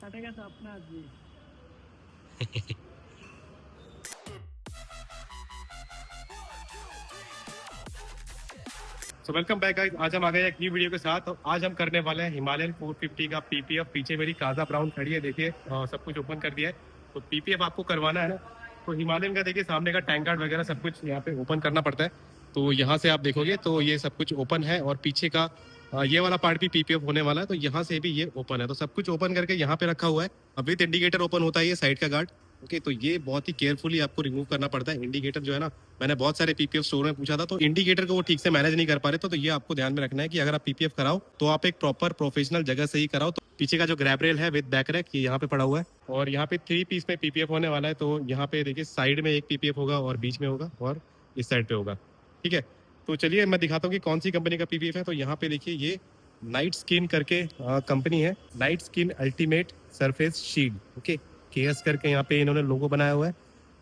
কাটা গেছে আপনার জি। So welcome back guys. आज हम आ गए एक न्यू वीडियो के साथ। और आज हम करने वाले हैं हिमालयन 450 का पीपीएफ। पीछे मेरी काजा ब्राउन खड़ी है, देखिए सब कुछ ओपन कर दिया है। तो पीपीएफ आपको करवाना है ना, तो हिमालयन का देखिए सामने का टैंक गार्ड वगैरह सब कुछ यहाँ पे ओपन करना पड़ता है। तो यहाँ से आप देखोगे तो ये सब कुछ ओपन है, और पीछे का ये वाला पार्ट भी पीपीएफ होने वाला है। तो यहाँ से भी ये ओपन है, तो सब कुछ ओपन करके यहाँ पे रखा हुआ है। अब विद इंडिकेटर ओपन होता है ये साइड का गार्ड। ओके, तो ये बहुत ही केयरफुली आपको रिमूव करना पड़ता है। इंडिकेटर जो है ना, मैंने बहुत सारे पीपीएफ स्टोर में पूछा था, तो इंडिकेटर को वो ठीक से मैनेज नहीं कर पा रहे थे। तो ये आपको ध्यान में रखना है कि अगर आप पीपीएफ कराओ तो आप एक प्रॉपर प्रोफेशनल जगह से ही कराओ। तो पीछे का जो ग्रैब रेल है विद बैक रैक, ये यहाँ पे पड़ा हुआ है, और यहाँ पे 3 पीस में पीपीएफ होने वाला है। तो यहाँ पे देखिए साइड में एक पीपीएफ होगा, और बीच में होगा, और इस साइड पे होगा। ठीक है, तो चलिए मैं दिखाता हूँ कि कौन सी कंपनी का पीपीएफ है। तो यहाँ पे देखिए ये नाइट स्किन करके कंपनी है, night skin ultimate surface shield. Okay, KS करके यहाँ पे इन्होंने लोगो बनाया हुआ है।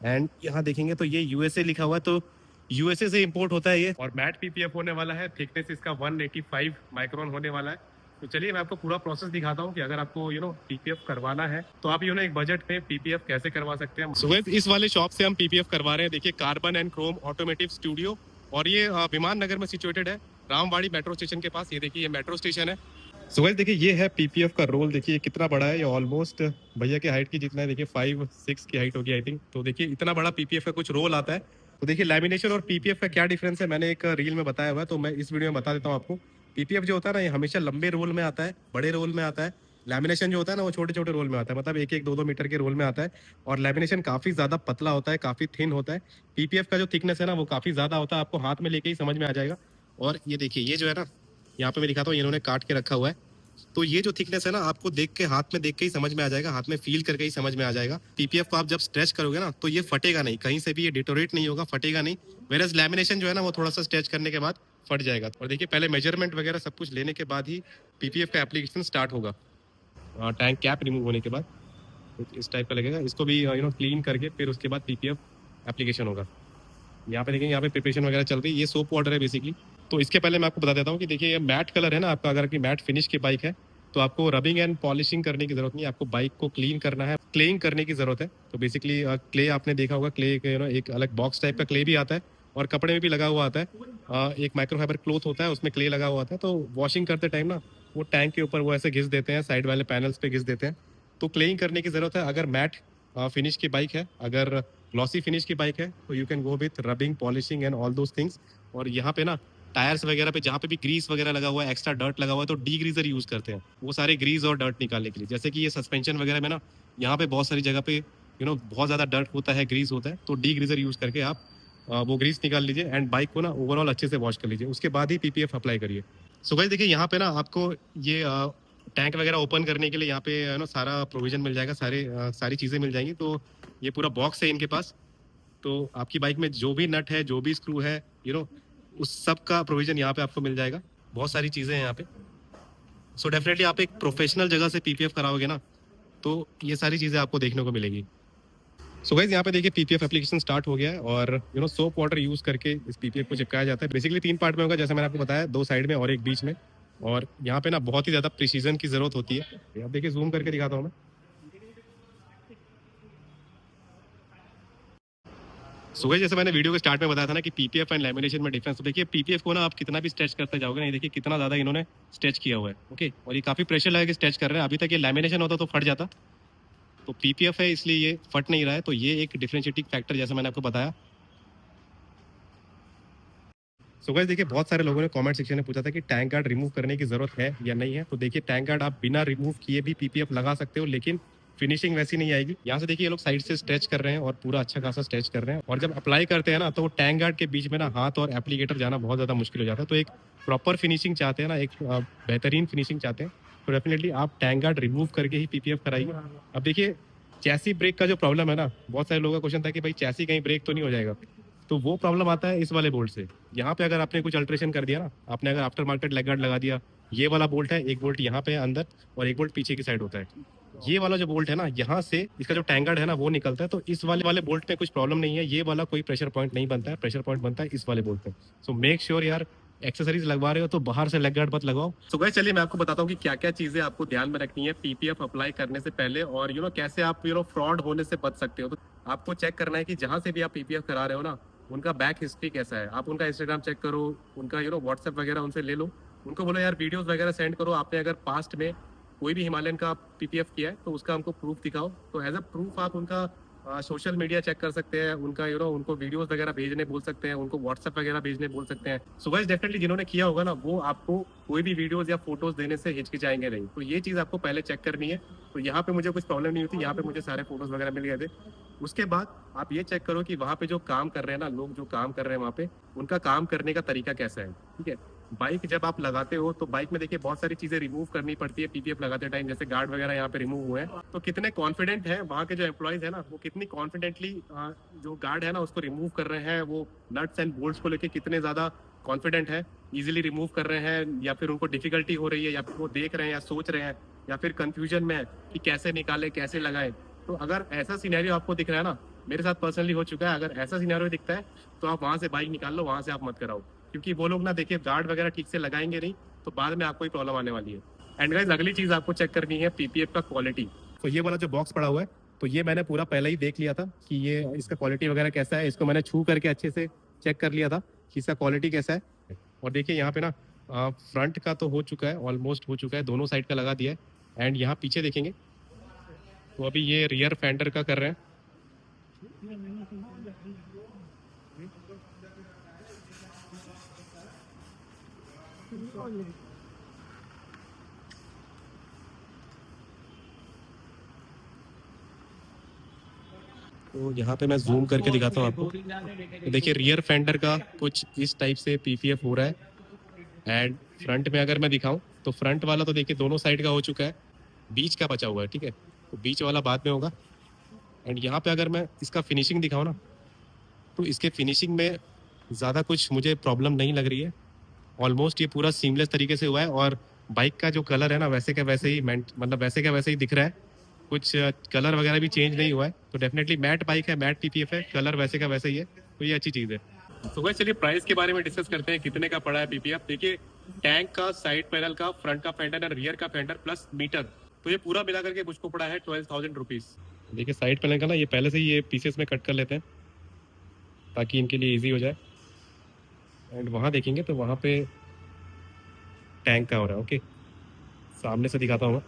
एंड यहाँ देखेंगे तो ये यूएसए लिखा हुआ है, तो यूएसए से इंपोर्ट होता है ये। और मैट पीपीएफ होने वाला है, थिकनेस इसका 185 माइक्रोन होने वाला है। तो चलिए मैं आपको पूरा प्रोसेस दिखाता हूँ कि अगर आपको पीपीएफ करवाना है तो आप एक बजट में पीपीएफ कैसे करवा सकते हैं। सो इस वाले शॉप से हम पीपीएफ करवा रहे हैं। देखिए carbon and Chrome automotive studio, और ये विमान नगर में सिचुएटेड है, रामवाड़ी मेट्रो स्टेशन के पास। ये देखिए ये मेट्रो स्टेशन है। सो गाइस देखिए ये है पीपीएफ का रोल। देखिए कितना बड़ा है, ये ऑलमोस्ट भैया की हाइट की जितना है। देखिए 5'6" की हाइट होगी आई थिंक। तो देखिए इतना बड़ा पीपीएफ का कुछ रोल आता है। तो देखिए लैमिनेशन और पीपीएफ का क्या डिफरेंस है, मैंने एक रील में बताया हुआ है, तो मैं इस वीडियो में बता देता हूँ आपको। पीपीएफ जो होता है ना, ये हमेशा लंबे रोल में आता है, बड़े रोल में आता है। लैमिनेशन जो होता है ना, वो छोटे छोटे रोल में आता है, मतलब 1-1, 2-2 मीटर के रोल में आता है। और लैमिनेशन काफी ज्यादा पतला होता है, काफी थिन होता है। पीपीएफ का जो थिकनेस है ना, वो काफी ज्यादा होता है, आपको हाथ में लेके ही समझ में आ जाएगा। और ये देखिए ये जो है ना, यहाँ पे मैं दिखाता हूँ, इन्होंने काट के रखा हुआ है। तो ये जो थिकनेस है ना, आपको देख के हाथ में देख के ही समझ में आ जाएगा, हाथ में फील करके ही समझ में आ जाएगा। पीपीएफ को आप जब स्ट्रेच करोगे ना, तो ये फटेगा नहीं, कहीं से भी ये डिटोरेट नहीं होगा, फटेगा नहीं। वेरएज लैमिनेशन जो है ना, वो थोड़ा सा स्ट्रेच करने के बाद फट जाएगा। और देखिए पहले मेजरमेंट वगैरह सब कुछ लेने के बाद ही पीपीएफ का एप्लीकेशन स्टार्ट होगा। टैंक कैप रिमूव होने के बाद इस टाइप का लगेगा। इसको भी क्लीन करके फिर उसके बाद पीपीएफ एप्लीकेशन होगा। यहाँ पे देखेंगे, यहाँ पे प्रिपरेशन वगैरह चल रही है। ये सोप वाटर है बेसिकली। तो इसके पहले मैं आपको बता देता हूँ कि देखिए ये मैट कलर है ना आपका, अगर आपकी मैट फिनिश की बाइक है तो आपको रबिंग एंड पॉलिशिंग करने की जरूरत नहीं है, आपको बाइक को क्लीन करना है, क्लेइंग करने की जरूरत है। तो बेसिकली क्ले आपने देखा होगा, क्ले एक अलग बॉक्स टाइप का क्ले भी आता है, और कपड़े में भी लगा हुआ आता है। एक माइक्रोफाइबर क्लोथ होता है, उसमें क्ले लगा हुआ आता है। तो वॉशिंग करते टाइम ना, वो टैंक के ऊपर वो ऐसे घिस देते हैं, साइड वाले पैनल्स पे घिस देते हैं। तो क्लेइंग करने की जरूरत है। अगर मैट फिनिश की बाइक है, अगर ग्लॉसी फिनिश की बाइक है, तो you can go with rubbing, polishing and all those things. और यहाँ पे ना टायर्स वगैरह पे जहाँ पे भी ग्रीस वगैरह लगा हुआ है, एक्स्ट्रा डर्ट लगा हुआ है, तो डी ग्रीजर यूज करते हैं वो सारे ग्रीस और डर्ट निकालने के लिए। जैसे कि ये सस्पेंशन वगैरह में ना, यहाँ पे बहुत सारी जगह पे बहुत ज्यादा डर्ट होता है, ग्रीस होता है, तो डी ग्रीजर यूज करके आप वो ग्रीस निकाल लीजिए एंड बाइक को ना ओवरऑल अच्छे से वॉश कर लीजिए। उसके बाद ही पीपीएफ अप्लाई करिए। सो गाइस देखिए यहाँ पे ना आपको ये टैंक वगैरह ओपन करने के लिए यहाँ पे सारा प्रोविजन मिल जाएगा, सारी चीज़ें मिल जाएंगी। तो ये पूरा बॉक्स है इनके पास। तो आपकी बाइक में जो भी नट है, जो भी स्क्रू है, उस सब का प्रोविजन यहाँ पे आपको मिल जाएगा। बहुत सारी चीज़ें हैं यहाँ पे। सो डेफिनेटली आप एक प्रोफेशनल जगह से पीपीएफ कराओगे ना, तो ये सारी चीज़ें आपको देखने को मिलेगी। सो गाइस यहाँ पे देखिए पीपीएफ एप्लीकेशन स्टार्ट हो गया है, और सोप वाटर यूज करके इस पीपीएफ को चिपकाया जाता है। बेसिकली 3 पार्ट में होगा, जैसे मैंने आपको बताया, 2 साइड में और एक बीच में। और यहाँ पे ना बहुत ही ज्यादा प्रिसीजन की जरूरत होती है। आप देखिए जूम करके दिखाता हूँ मैं। सुबह जैसे मैंने वीडियो के स्टार्ट में बताया था ना कि पीपीएफ एंड लैमिनेशन में डिफरेंस। तो देखिए पीपीएफ को ना आप कितना भी स्ट्रेच करते जाओगे ना, देखिए कितना ज्यादा इन्होंने स्ट्रेच किया हुआ है। ओके, और ये काफी प्रेशर लगा के स्ट्रेच कर रहे हैं। अभी तक ये लैमिनेशन होता तो फट जाता, तो पीपीएफ है इसलिए ये फट नहीं रहा है। तो ये एक डिफरेंशिएटिंग फैक्टर जैसे मैंने आपको बताया। सो गाइस देखिए बहुत सारे लोगों ने कमेंट सेक्शन में पूछा था कि टैंक गार्ड रिमूव करने की जरूरत है या नहीं है। तो देखिए टैंक गार्ड आप बिना रिमूव किए भी पीपीएफ लगा सकते हो, लेकिन फिनिशिंग वैसी नहीं आएगी। यहाँ से देखिए ये लोग साइड से स्ट्रेच कर रहे हैं, और पूरा अच्छा खासा स्ट्रेच कर रहे हैं। और जब अप्लाई करते हैं ना, तो टैंक गार्ड के बीच में ना हाथ और एप्लीकेटर जाना बहुत ज्यादा मुश्किल हो जाता है। तो एक प्रॉपर फिनिशिंग चाहते हैं ना, एक बेहतरीन फिनिशिंग चाहते हैं, तो डेफिनेटली आप टैंक गार्ड रिमूव करके ही पीपीएफ कराइए। अब देखिए चैसी ब्रेक का जो प्रॉब्लम है ना, बहुत सारे लोगों का क्वेश्चन था कि भाई चैसी कहीं ब्रेक तो नहीं हो जाएगा। तो वो प्रॉब्लम आता है इस वाले बोल्ट से। यहाँ पे अगर आपने कुछ अल्ट्रेशन कर दिया ना, आपने अगर आफ्टर मार्केट लेग गार्ड लगा दिया, ये वाला बोल्ट है, एक बोल्ट यहाँ पे है अंदर, और एक बोल्ट पीछे की साइड होता है। ये वाला जो बोल्ट है ना, यहाँ से इसका जो टैंक गार्ड है ना, वो निकलता है। तो इस वाले बोल्ट में कुछ प्रॉब्लम नहीं है, ये वाला कोई प्रेशर पॉइंट नहीं बनता है, प्रेशर पॉइंट बनता है इस वाले बोल्ट में। सो मेक श्योर यार एक्सेसरीज लगवा रहे हो तो बाहर से लेग गार्ड मत लगाओ। सो गाइस चलिए मैं आपको बताता हूँ कि क्या क्या चीजें आपको ध्यान में रखनी है पीपीएफ अप्लाई करने से पहले, और कैसे आप फ्रॉड होने से बच सकते हो। तो आपको चेक करना है कि जहां से भी आप पीपीएफ करा रहे हो ना, उनका बैक हिस्ट्री कैसा है। आप उनका इंस्टाग्राम चेक करो, उनका व्हाट्सएप वगैरह उनसे ले लो, उनको बोलो यार वीडियोस वगैरह सेंड करो, आपने अगर पास्ट में कोई भी हिमालयन का पीपीएफ किया है तो उसका हमको प्रूफ दिखाओ। तो एज अ प्रूफ आप उनका सोशल मीडिया चेक कर सकते हैं, उनका उनको वीडियोस वगैरह भेजने बोल सकते हैं, उनको व्हाट्सएप वगैरह भेजने बोल सकते हैं। सो गाइस डेफिनेटली जिन्होंने किया होगा ना, वो आपको कोई भी वीडियोस या फोटोज देने से हिचकिचाएंगे नहीं। तो ये चीज़ आपको पहले चेक करनी है। तो यहाँ पे मुझे कुछ प्रॉब्लम नहीं होती, यहाँ पे मुझे सारे फोटोज वगैरह मिल गए थे। उसके बाद आप ये चेक करो कि वहाँ पे जो काम कर रहे हैं ना लोग, जो काम कर रहे हैं वहाँ पे, उनका काम करने का तरीका कैसा है। ठीक है, बाइक जब आप लगाते हो तो बाइक में देखिए बहुत सारी चीजें रिमूव करनी पड़ती है पीपीएफ लगाते टाइम, जैसे गार्ड वगैरह यहाँ पे रिमूव हुए हैं। तो कितने कॉन्फिडेंट है वहाँ के जो एम्प्लॉयज है ना, वो कितनी कॉन्फिडेंटली जो गार्ड है ना उसको रिमूव कर रहे हैं, वो नट्स एंड बोल्ट्स को लेके कितने ज्यादा कॉन्फिडेंट है, इजिली रिमूव कर रहे हैं, या फिर उनको डिफिकल्टी हो रही है, या फिर वो देख रहे हैं या सोच रहे हैं, या फिर कंफ्यूजन में है कि कैसे निकाले कैसे लगाए। तो अगर ऐसा सिनेरियो आपको दिख रहा है ना, मेरे साथ पर्सनली हो चुका है, अगर ऐसा सिनेरियो दिखता है तो आप वहाँ से बाइक निकाल लो, वहाँ से आप मत कराओ। क्योंकि वो लोग ना देखिए गार्ड वगैरह ठीक से लगाएंगे नहीं, तो बाद में आपको ही प्रॉब्लम आने वाली है। एंड गाइस अगली चीज आपको चेक करनी है पीपीएफ का क्वालिटी। तो ये वाला जो बॉक्स पड़ा हुआ है, तो ये मैंने पूरा पहले ही देख लिया था कि ये इसका क्वालिटी वगैरह कैसा है। इसको मैंने छू करके अच्छे से चेक कर लिया था कि इसका क्वालिटी कैसा है। और देखिए यहाँ पे ना फ्रंट का तो हो चुका है, ऑलमोस्ट हो चुका है, दोनों साइड का लगा दिया है। एंड यहाँ पीछे देखेंगे तो अभी ये रियर फेंडर का कर रहे हैं। तो यहाँ पे मैं जूम करके दिखाता हूँ आपको। तो देखिए रियर फेंडर का कुछ इस टाइप से पीपीएफ हो रहा है। एंड फ्रंट में अगर मैं दिखाऊं तो फ्रंट वाला तो देखिए दोनों साइड का हो चुका है, बीच का बचा हुआ है। ठीक है, तो बीच वाला बाद में होगा। एंड यहाँ पे अगर मैं इसका फिनिशिंग दिखाऊं ना, तो इसके फिनिशिंग में ज़्यादा कुछ मुझे प्रॉब्लम नहीं लग रही है। ऑलमोस्ट ये पूरा सीमलेस तरीके से हुआ है, और बाइक का जो कलर है ना वैसे का वैसे ही मतलब वैसे का वैसे ही दिख रहा है। कुछ कलर वगैरह भी चेंज नहीं हुआ है। तो डेफिनेटली मैट बाइक है, मैट पीपीएफ है, कलर वैसे का वैसे ही है, तो ये अच्छी चीज़ है। तो गाइस चलिए प्राइस के बारे में डिस्कस करते हैं, कितने का पड़ा है पीपीएफ। देखिए टैंक का, साइड पैनल का, फ्रंट का फेंडर और रियर का फेंडर प्लस मीटर, तो ये पूरा मिला करके मुझको पड़ा है 12,000 रुपीज़। देखिए साइड पैनल का ना ये पहले से ही ये पीसेस में कट कर लेते हैं ताकि इनके लिए ईजी हो जाए। एंड वहाँ देखेंगे तो वहाँ पे टैंक का हो रहा है। ओके, सामने से दिखाता हूँ मैं।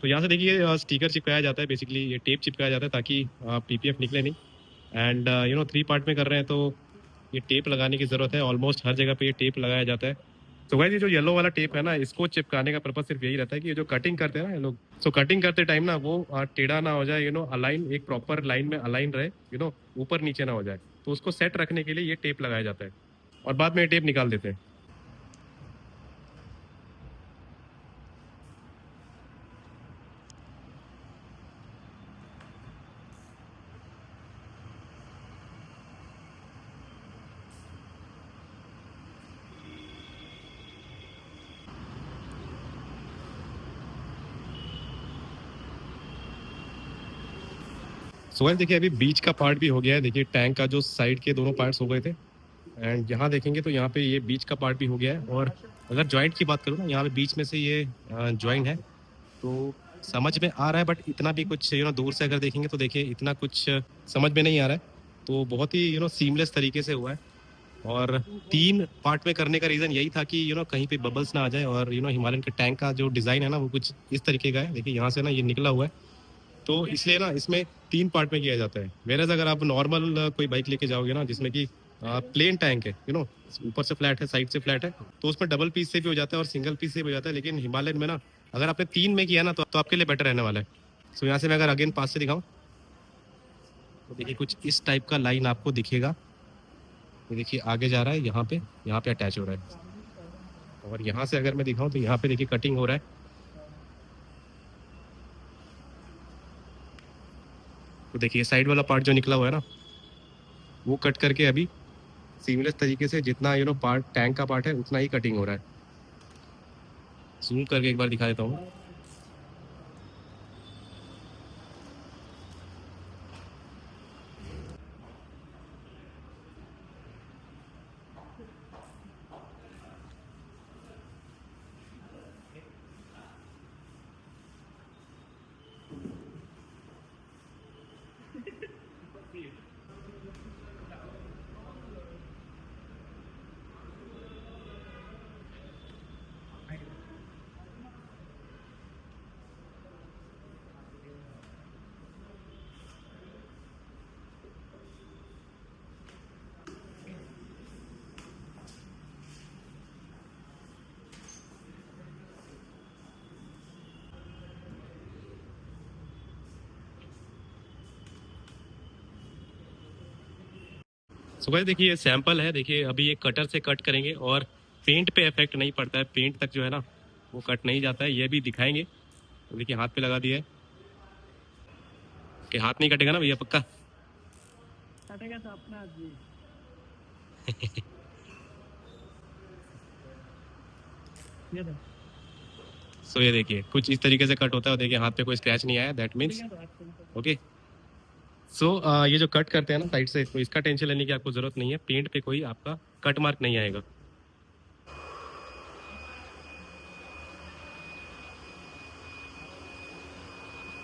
तो यहाँ से देखिए स्टिकर चिपकाया जाता है, बेसिकली ये टेप चिपकाया जाता है ताकि पीपीएफ निकले नहीं। एंड 3 पार्ट में कर रहे हैं तो ये टेप लगाने की ज़रूरत है। ऑलमोस्ट हर जगह पे ये टेप लगाया जाता है। तो भाई ये जो येलो वाला टेप है ना, इसको चिपकाने का पर्पज सिर्फ यही रहता है कि ये जो कटिंग करते हैं ना ये लोग, सो कटिंग करते टाइम ना वो टेढ़ा ना हो जाए, अलाइन एक प्रॉपर लाइन में अलाइन रहे, ऊपर नीचे ना हो जाए। तो उसको सेट रखने के लिए ये टेप लगाया जाता है, और बाद में ये टेप निकाल देते हैं। सो गाइस देखिए अभी बीच का पार्ट भी हो गया है। देखिए टैंक का जो साइड के दोनों पार्ट्स हो गए थे, एंड यहाँ देखेंगे तो यहाँ पे ये बीच का पार्ट भी हो गया है। और अगर जॉइंट की बात करूँ ना, यहाँ पे बीच में से ये जॉइंट है, तो समझ में आ रहा है, बट इतना भी कुछ दूर से अगर देखेंगे तो देखिए इतना कुछ समझ में नहीं आ रहा है। तो बहुत ही सीमलेस तरीके से हुआ है। और 3 पार्ट में करने का रीज़न यही था कि कहीं पे बबल्स ना आ जाए। और हिमालयन के टैंक का जो डिज़ाइन है ना वो कुछ इस तरीके का है। देखिए यहाँ से ना ये निकला हुआ है, तो इसलिए ना इसमें 3 पार्ट में किया जाता है। वेरएज़ अगर आप नॉर्मल कोई बाइक लेके जाओगे ना जिसमें कि प्लेन टैंक है, ऊपर से फ्लैट है, साइड से फ्लैट है, तो उसमें डबल पीस से भी हो जाता है और सिंगल पीस से भी हो जाता है। लेकिन हिमालयन में ना अगर आपने 3 में किया ना तो आपके लिए बेटर रहने वाला है। सो यहाँ से मैं अगर अगेन पास से दिखाऊँ तो देखिए कुछ इस टाइप का लाइन आपको दिखेगा। ये देखिए आगे जा रहा है, यहाँ पे अटैच हो रहा है। और यहाँ से अगर मैं दिखाऊँ तो यहाँ पे देखिए कटिंग हो रहा है। तो देखिए साइड वाला पार्ट जो निकला हुआ है ना, वो कट करके अभी सीमलेस तरीके से जितना पार्ट टैंक का पार्ट है उतना ही कटिंग हो रहा है। जूम करके एक बार दिखा देता हूँ। सो गाइस देखिए ये सैंपल है, देखिए अभी ये कटर से कट करेंगे और पेंट पे इफेक्ट नहीं पड़ता है, पेंट तक जो है ना वो कट नहीं जाता है, ये भी दिखाएंगे। तो देखिए हाथ पे लगा दिया है कि हाथ नहीं कटेगा ना भैया, पक्का कटेगा तो अपना आदमी। ये दो। सो ये देखिए कुछ इस तरीके से कट होता है, देखिए हाथ पे कोई स्क्रैच नहीं आया, दैट मीन्स ओके। सो ये जो कट करते हैं ना साइड से, तो इसका टेंशन लेने की आपको जरूरत नहीं है, पेंट पे कोई आपका कट मार्क नहीं आएगा।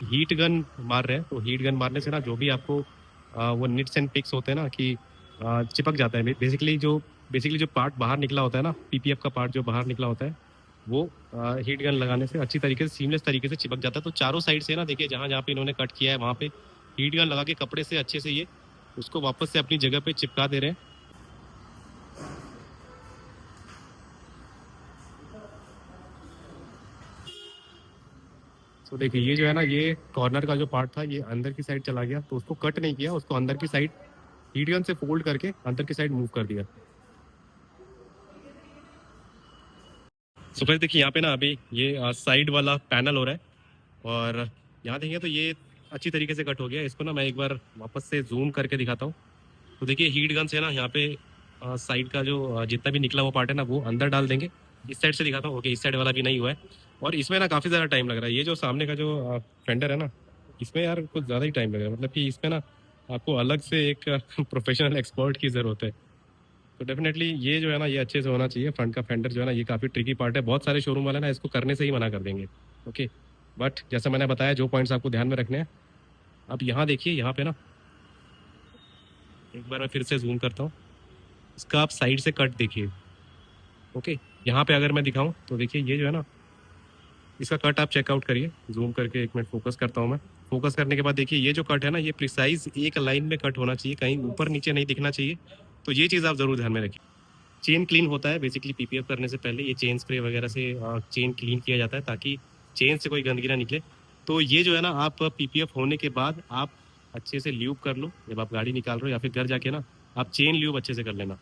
हीट गन मार रहे हैं, तो हीट गन मारने से ना जो भी आपको वो निट्स एंड पिक्स होते हैं ना कि चिपक जाता है। बेसिकली जो पार्ट बाहर निकला होता है ना, पीपीएफ का पार्ट जो बाहर निकला होता है, वो हीट गन लगाने से अच्छी तरीके से सीमलेस तरीके से चिपक जाता है। तो चारों साइड से ना देखिए जहाँ जहाँ पे इन्होंने कट किया है वहाँ पे हीट गन लगा के कपड़े से अच्छे से ये उसको वापस से अपनी जगह पे चिपका दे रहे हैं। तो देखिए ये जो है ना, ये कॉर्नर का जो पार्ट था ये अंदर की साइड चला गया, तो उसको कट नहीं किया, उसको अंदर की साइड हीट गन से फोल्ड करके अंदर की साइड मूव कर दिया। सो फिर देखिए यहाँ पे ना अभी ये साइड वाला पैनल हो रहा है और यहाँ देखेंगे तो ये अच्छी तरीके से कट हो गया। इसको ना मैं एक बार वापस से जूम करके दिखाता हूँ। तो देखिए हीट गन से ना यहाँ पे साइड का जो जितना भी निकला हुआ पार्ट है ना वो अंदर डाल देंगे। इस साइड से दिखाता हूँ, ओके इस साइड वाला भी नहीं हुआ है और इसमें ना काफ़ी ज़्यादा टाइम लग रहा है। ये जो सामने का जो फेंडर है ना, इसमें यार कुछ ज़्यादा ही टाइम लग रहा है, मतलब कि इसमें ना आपको अलग से एक प्रोफेशनल एक्सपर्ट की ज़रूरत है। तो डेफिनेटली ये जो है ना ये अच्छे से होना चाहिए। फ्रंट का फेंडर जो है ना ये काफ़ी ट्रिकी पार्ट है, बहुत सारे शोरूम वाले ना इसको करने से ही मना कर देंगे। ओके, बट जैसा मैंने बताया जो पॉइंट्स आपको ध्यान में रखने हैं। अब यहाँ देखिए, यहाँ पे ना एक बार मैं फिर से जूम करता हूँ, इसका आप साइड से कट देखिए। ओके, यहाँ पे अगर मैं दिखाऊँ तो देखिए ये जो है ना इसका कट आप चेकआउट करिए, जूम करके एक मिनट फोकस करता हूँ मैं। फोकस करने के बाद देखिए ये जो कट है ना ये प्रिसाइज एक लाइन में कट होना चाहिए, कहीं ऊपर नीचे नहीं दिखना चाहिए। तो ये चीज़ आप ज़रूर ध्यान में रखिए। चेन क्लीन होता है बेसिकली पीपीएफ करने से पहले, ये चेन स्प्रे वगैरह से चेन क्लीन किया जाता है ताकि चेन से कोई गंदगी ना निकले। तो ये जो है ना आप पीपीएफ होने के बाद आप अच्छे से ल्यूब कर लो, जब आप गाड़ी निकाल रहे हो या फिर घर जाके ना आप चेन ल्यूब अच्छे से कर लेना।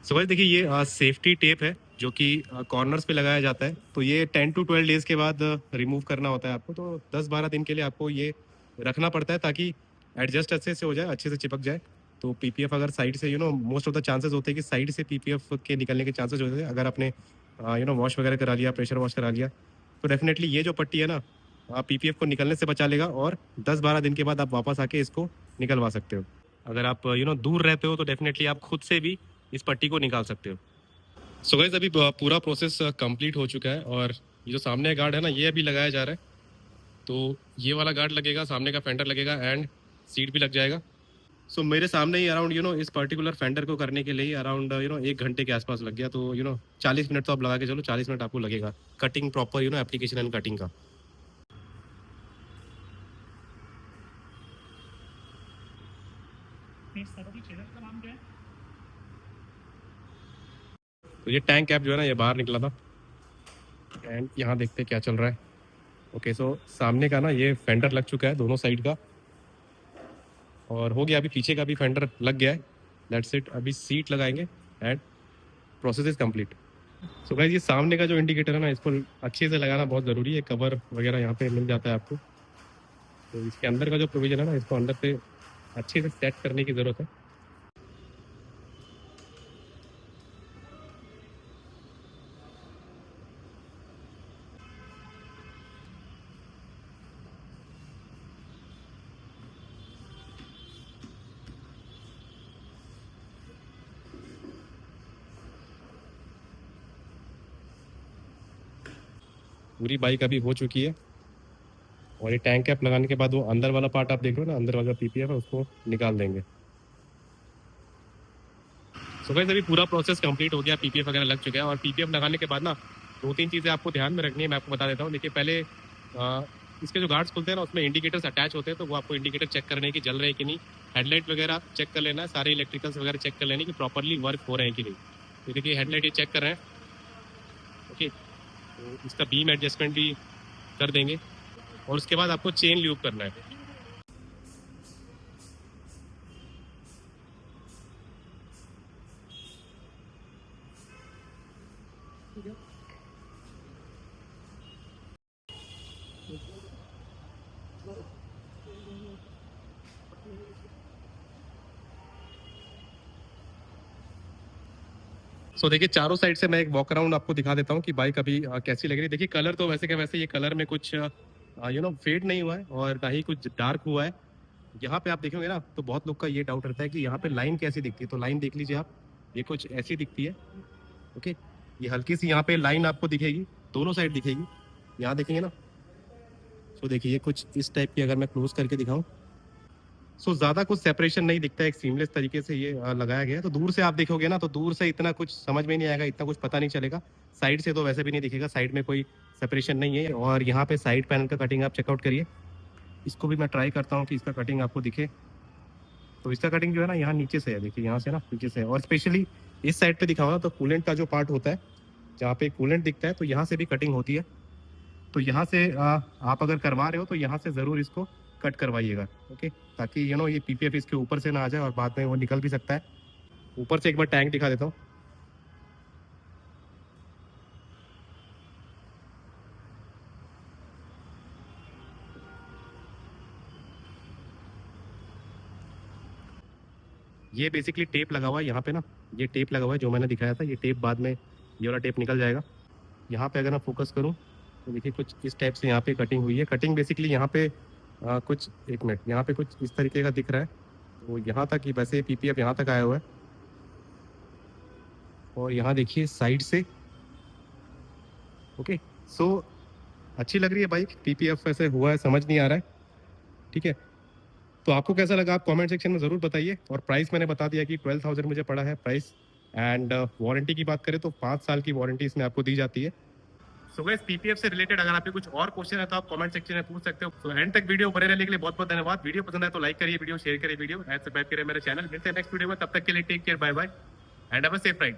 सो भाई देखिए ये सेफ्टी टेप है जो कि कॉर्नर्स पे लगाया जाता है। तो ये 10 to 12 डेज़ के बाद रिमूव करना होता है आपको। तो 10-12 दिन के लिए आपको ये रखना पड़ता है ताकि एडजस्ट अच्छे से हो जाए, अच्छे से चिपक जाए। तो पीपीएफ अगर साइड से मोस्ट ऑफ द चांसेस होते हैं कि साइड से पीपीएफ के निकलने के चांसेस होते हैं अगर आपने वॉश वगैरह करा लिया, प्रेशर वॉश करा लिया। तो डेफिनेटली ये जो पट्टी है ना पीपीएफ को निकलने से बचा लेगा और 10-12 दिन के बाद आप वापस आके इसको निकलवा सकते हो। अगर आप दूर रहते हो तो डेफिनेटली आप खुद से भी इस पट्टी को निकाल सकते हो। सो गाइस अभी पूरा प्रोसेस कंप्लीट हो चुका है और ये जो सामने गार्ड है ना ये अभी लगाया जा रहा है। तो ये वाला गार्ड लगेगा, सामने का फेंडर लगेगा एंड सीट भी लग जाएगा। सो मेरे सामने ही अराउंड इस पर्टिकुलर फेंडर को करने के लिए ही अराउंड 1 घंटे के आसपास लग गया। तो 40 मिनट तो आप लगा के चलो, 40 मिनट आपको लगेगा cutting proper application and cutting का। तो ये टैंक कैप जो है ना ये बाहर निकला था एंड यहाँ देखते क्या चल रहा है। ओके, सो सामने का ना ये फेंडर लग चुका है दोनों साइड का और हो गया, अभी पीछे का भी फेंडर लग गया है। दैट्स इट, अभी सीट लगाएंगे and process is complete. So guys ये सामने का जो इंडिकेटर है ना इसको अच्छे से लगाना बहुत ज़रूरी है, कवर वगैरह यहाँ पे मिल जाता है आपको। तो इसके अंदर का जो प्रोविजन है ना इसको अंदर से अच्छे से सेट करने की ज़रूरत है। पूरी बाइक अभी हो चुकी है और ये टैंक कैप लगाने के बाद वो अंदर वाला पार्ट आप देख लो ना, अंदर वाला पीपीएफ है उसको निकाल देंगे। सो गाइस अभी पूरा प्रोसेस कंप्लीट हो गया, पीपीएफ वगैरह लग चुका है और पीपीएफ लगाने के बाद ना 2-3 चीज़ें आपको ध्यान में रखनी है, मैं आपको बता देता हूँ। देखिए पहले इसके जो गार्ड्स खुलते हैं ना उसमें इंडिकेटर्स अटैच होते हैं, तो वो आपको इंडिकेटर चेक करने हैं कि जल रहे हैं कि नहीं। हेडलाइट वगैरह चेक कर लेना है, सारे इलेक्ट्रिकल्स वगैरह चेक कर लेने कि प्रॉपरली वर्क हो रहे हैं कि नहीं। तो देखिए हेडलाइट ये चेक कर रहे हैं, ओके। तो इसका बीम एडजस्टमेंट भी कर देंगे और उसके बाद आपको चेन ल्यूब करना है। सो देखिए चारों साइड से मैं एक वॉक अराउंड आपको दिखा देता हूँ कि बाइक अभी कैसी लग रही है। देखिए कलर तो वैसे के वैसे ये कलर में कुछ फेड नहीं हुआ है और ना ही कुछ डार्क हुआ है। यहाँ पे आप देखेंगे ना तो बहुत लोग का ये डाउट रहता है कि यहाँ पे लाइन कैसी दिखती है, तो लाइन देख लीजिए आप, ये कुछ ऐसी दिखती है। ओके, ये हल्की सी यहाँ पे लाइन आपको दिखेगी, दोनों साइड दिखेगी, यहाँ देखेंगे ना। तो देखिए ये कुछ इस टाइप की, अगर मैं क्लोज करके दिखाऊं सो ज़्यादा कुछ सेपरेशन नहीं दिखता है, एक सीमलेस तरीके से ये लगाया गया है। तो दूर से आप देखोगे ना तो दूर से इतना कुछ समझ में नहीं आएगा, इतना कुछ पता नहीं चलेगा। साइड से तो वैसे भी नहीं दिखेगा, साइड में कोई सेपरेशन नहीं है। और यहाँ पे साइड पैनल का कटिंग आप चेकआउट करिए, इसको भी मैं ट्राई करता हूँ कि इसका कटिंग आपको दिखे। तो इसका कटिंग जो है ना यहाँ नीचे से है, देखिए यहाँ से ना नीचे से है। और स्पेशली इस साइड पे दिखाऊँ ना तो कूलेंट का जो पार्ट होता है, जहाँ पे कूलेंट दिखता है, तो यहाँ से भी कटिंग होती है। तो यहाँ से आप अगर करवा रहे हो तो यहाँ से ज़रूर इसको कट करवाइएगा। ओके, ताकि ये पीपीएफ इसके ऊपर से ना आ जाए और बाद में वो निकल भी सकता है। ऊपर से एक बार टैंक दिखा देता हूँ। ये बेसिकली टेप लगा हुआ है यहाँ पे ना, ये टेप लगा हुआ है जो मैंने दिखाया था। ये टेप बाद में ये वाला टेप निकल जाएगा। यहाँ पे अगर मैं फोकस करूँ तो देखिए कुछ इस टाइप से यहाँ पे कटिंग हुई है। कटिंग बेसिकली यहाँ पे कुछ, एक मिनट, यहाँ पे कुछ इस तरीके का दिख रहा है। तो यहाँ तक ही वैसे पीपीएफ यहाँ तक आया हुआ है। और यहाँ देखिए साइड से। ओके, सो अच्छी लग रही है बाइक, पीपीएफ वैसे हुआ है, समझ नहीं आ रहा है। ठीक है, तो आपको कैसा लगा आप कमेंट सेक्शन में ज़रूर बताइए। और प्राइस मैंने बता दिया कि 12,000 मुझे पड़ा है प्राइस। एंड वारंटी की बात करें तो 5 साल की वारंटी इसमें आपको दी जाती है। सो गाइस, पीपीएफ से रिलेटेड अगर आपके कुछ और क्वेश्चन है तो आप कमेंट सेक्शन में पूछ सकते हो। तो एंड तक वीडियो बने रहने के लिए बहुत बहुत धन्यवाद। वीडियो पसंद आए तो लाइक करिए, वीडियो शेयर करिए, वीडियो एंड सब्सक्राइब करिए मेरे चैनल। मिलते हैं नेक्स्ट वीडियो में, तब तक के लिए take care, bye bye and have a safe ride.